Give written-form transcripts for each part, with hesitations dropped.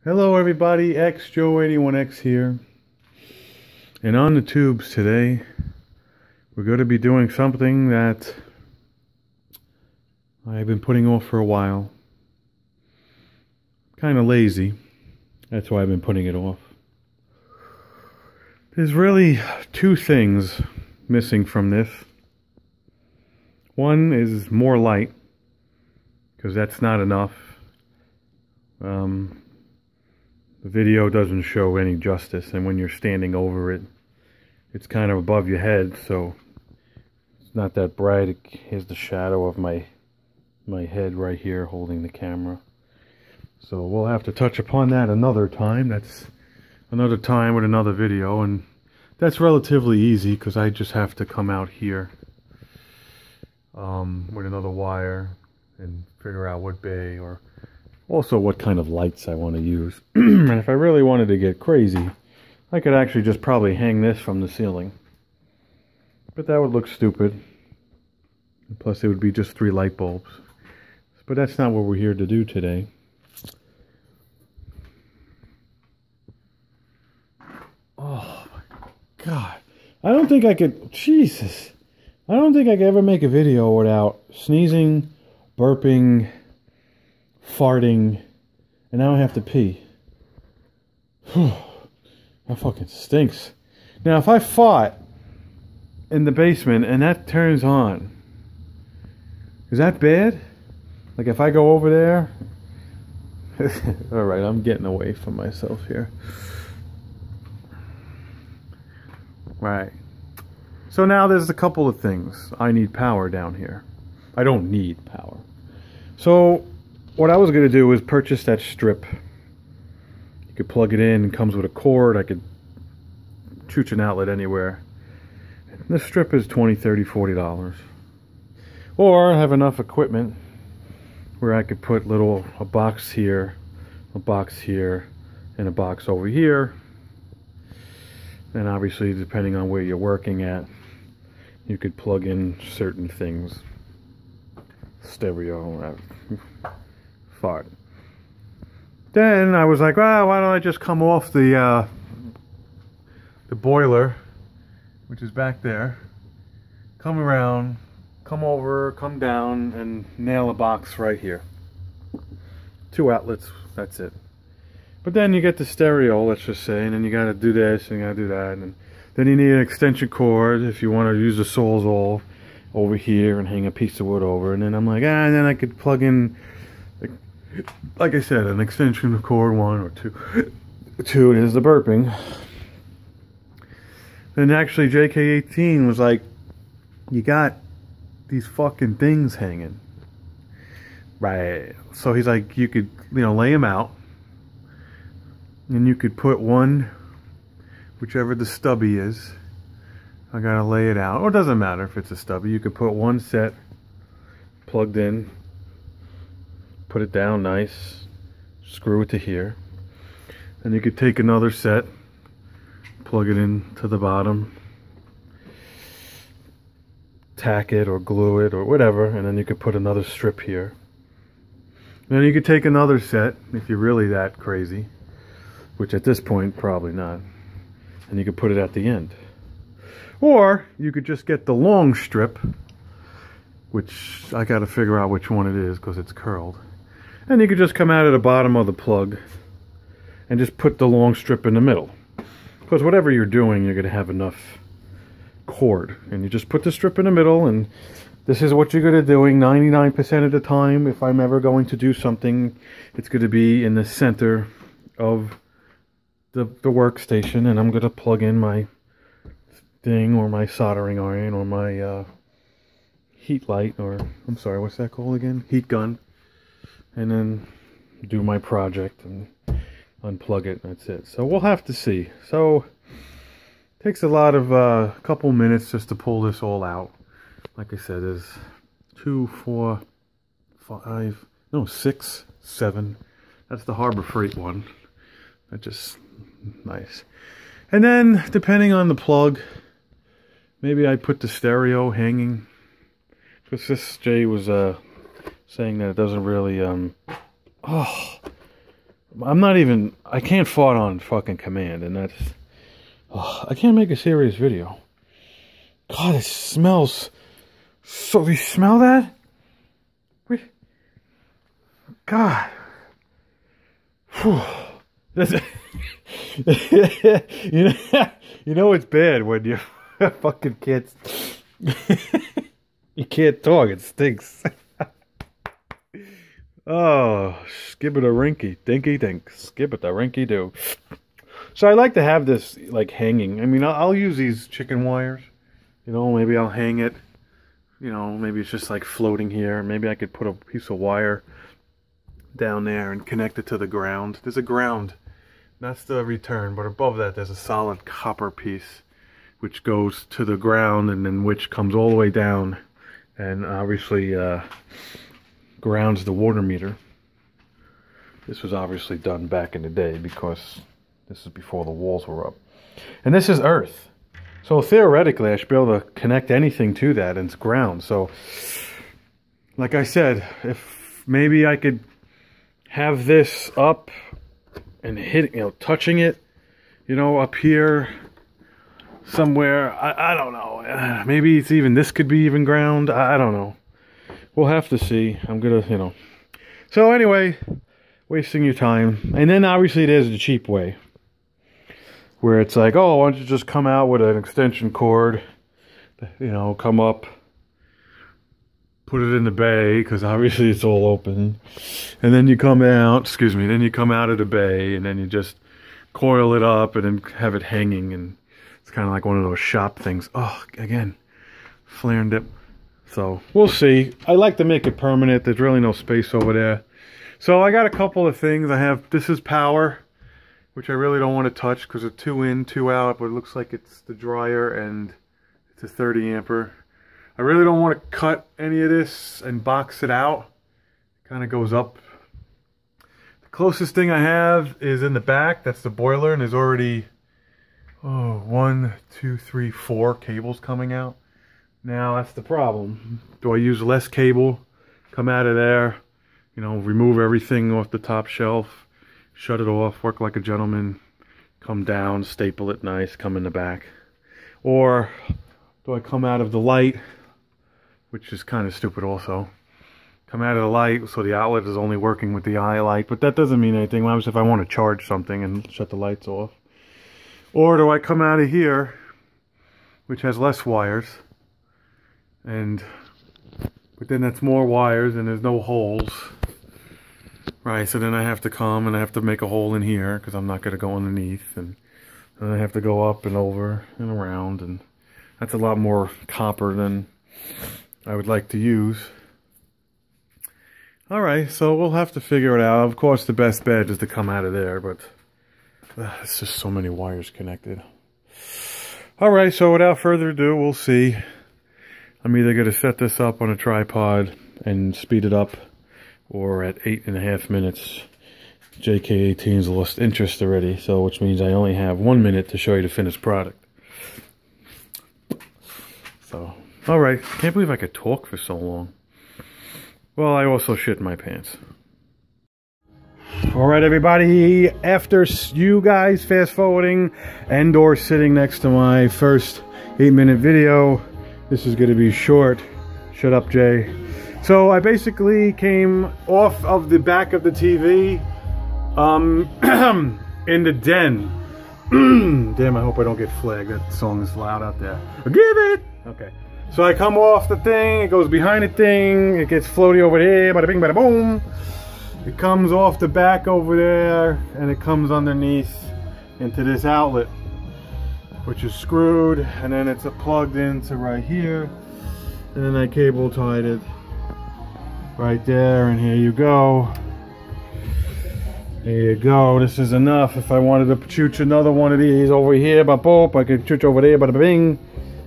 Hello everybody, XJoe81X here. And on the tubes today, we're going to be doing something that I've been putting off for a while. Kind of lazy. That's why I've been putting it off. There's really two things missing from this. One is more light, because that's not enough. The video doesn't show any justice, and when you're standing over it, it's kind of above your head, so it's not that bright. Here's the shadow of my head right here holding the camera. So we'll have to touch upon that another time. That's another time with another video, and that's relatively easy because I just have to come out here with another wire and figure out what bay, or also what kind of lights I want to use. And if I really wanted to get crazy, I could actually just probably hang this from the ceiling. But that would look stupid. Plus it would be just 3 light bulbs. But that's not what we're here to do today. Oh my God. I don't think I could, Jesus. I don't think I could ever make a video without sneezing, burping, farting, and now I have to pee. That fucking stinks. Now if I fart in the basement and that turns on, is that bad? Like if I go over there? Alright, I'm getting away from myself here. Right. So now there's a couple of things. I need power down here. I don't need power. So what I was going to do is purchase that strip. You could plug it in, it comes with a cord. I could chooch an outlet anywhere. This strip is $20, $30, $40. Or I have enough equipment where I could put a box here, and a box over here. And obviously, depending on where you're working at, you could plug in certain things. Stereo, fart. Then I was like, well, why don't I just come off the boiler, which is back there, come around, come over, come down, and nail a box right here. 2 outlets, that's it. But then you get the stereo, let's just say, and then you gotta do this and you gotta do that, and then you need an extension cord if you want to use the Sawzall over here and hang a piece of wood over. And then I'm like, and then I could plug in, like I said, an extension cord, 1 or 2. 2 is the burping. Then actually JK18 was like, you got these fucking things hanging. Right. So he's like, you could, lay them out. And you could put one, whichever the stubby is. I gotta lay it out. Or it doesn't matter if it's a stubby. You could put one set plugged in, put it down nice, screw it to here. And you could take another set, plug it in to the bottom, tack it or glue it or whatever, and then you could put another strip here. And then you could take another set if you're really that crazy, which at this point probably not, and you could put it at the end. Or you could just get the long strip, which I got to figure out which one it is because it's curled. And you could just come out of the bottom of the plug and just put the long strip in the middle. Because whatever you're doing, you're going to have enough cord. And you just put the strip in the middle, and this is what you're going to be doing 99% of the time. If I'm ever going to do something, it's going to be in the center of the workstation, and I'm going to plug in my thing, or my soldering iron, or my heat light, or I'm sorry, what's that called again? Heat gun. And then do my project and unplug it, and that's it. So we'll have to see. So it takes a lot of couple minutes just to pull this all out. Like I said, there's 2, 4, 5, no, 6, 7. That's the Harbor Freight one. That's just nice. And then depending on the plug, maybe I put the stereo hanging, because this Jay was saying that it doesn't really I'm not even, I can't fart on fucking command, and that's, I can't make a serious video. God, it smells so, do you smell that? God. Whew. You know it's bad when you fucking can't, you can't talk, it stinks. Oh, skip it a rinky, dinky dink, skip it a rinky do. So I like to have this like hanging. I mean, I'll use these chicken wires. You know, maybe I'll hang it. You know, maybe it's just like floating here. Maybe I could put a piece of wire down there and connect it to the ground. There's a ground. That's the return, but above that there's a solid copper piece which goes to the ground and then which comes all the way down and obviously grounds the water meter. This was obviously done back in the day because this is before the walls were up. And this is earth. So theoretically I should be able to connect anything to that, and it's ground. So like I said, if maybe I could have this up and hit, you know, touching it, you know, up here somewhere. I don't know. Maybe it's even, this could be even ground. I don't know. We'll have to see. I'm gonna, you know. So anyway, wasting your time. And then obviously there's the cheap way, where it's like, oh, why don't you just come out with an extension cord, you know, come up, put it in the bay, because obviously it's all open, and then you come out, excuse me, then you come out of the bay, and then you just coil it up and then have it hanging, and it's kind of like one of those shop things. Oh, again, flare and dip. So we'll see. I like to make it permanent. There's really no space over there. So I got a couple of things. I have, this is power, which I really don't want to touch because it's 2 in, 2 out, but it looks like it's the dryer and it's a 30 ampere. I really don't want to cut any of this and box it out. It kind of goes up. The closest thing I have is in the back. That's the boiler, and there's already, oh, 1, 2, 3, 4 cables coming out. Now that's the problem. Do I use less cable? Come out of there, you know, remove everything off the top shelf, shut it off, work like a gentleman, come down, staple it nice, come in the back. Or do I come out of the light, which is kind of stupid also. Come out of the light so the outlet is only working with the eye light, but that doesn't mean anything. What happens if I want to charge something and shut the lights off? Or do I come out of here, which has less wires, but then that's more wires and there's no holes. Right, so then I have to come and I have to make a hole in here because I'm not going to go underneath, and then I have to go up and over and around, and that's a lot more copper than I would like to use. Alright, so we'll have to figure it out. Of course the best bet is to come out of there, but it's just so many wires connected. Alright, so without further ado, we'll see. I'm either going to set this up on a tripod and speed it up, or at 8.5 minutes. JK18's lost interest already, so which means I only have 1 minute to show you the finished product. So, alright, can't believe I could talk for so long. Well, I also shit in my pants. Alright everybody, after you guys fast forwarding and or sitting next to my first 8-minute video, this is going to be short. Shut up, Jay. So I basically came off of the back of the TV in the den. Damn, I hope I don't get flagged. That song is loud out there. Give it! Okay. So I come off the thing, it goes behind the thing, it gets floaty over there, bada bing, bada boom. It comes off the back over there, and it comes underneath into this outlet, which is screwed, and then it's plugged into right here, and then I cable tied it right there, and here you go. There you go. This is enough. If I wanted to chooch another one of these over here, but boop, I could chooch over there, bada bing,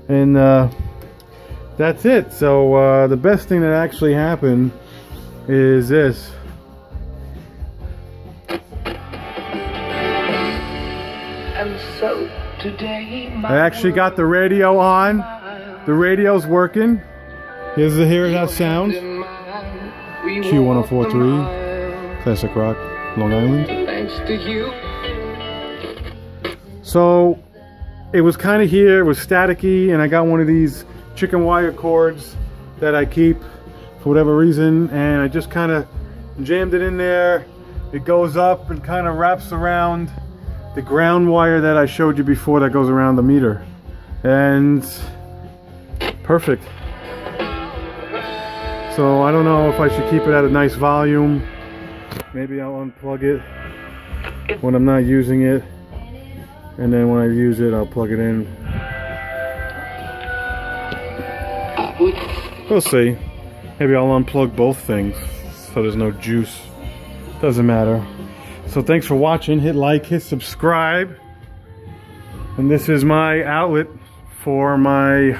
and that's it. So the best thing that actually happened is this. And so today I actually got the radio on. The radio's working. Here it has sound. Q1043, classic rock. Long Island. Thanks to you. So it was kind of here, it was staticky, and I got one of these chicken wire cords that I keep for whatever reason, and I just kind of jammed it in there. It goes up and kind of wraps around the ground wire that I showed you before that goes around the meter. And perfect. So I don't know if I should keep it at a nice volume. Maybe I'll unplug it when I'm not using it, and then when I use it I'll plug it in. We'll see. Maybe I'll unplug both things so there's no juice. Doesn't matter. So thanks for watching. Hit like, hit subscribe. And this is my outlet for my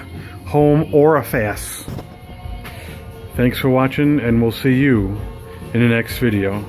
home orifice. Thanks for watching, and we'll see you in the next video.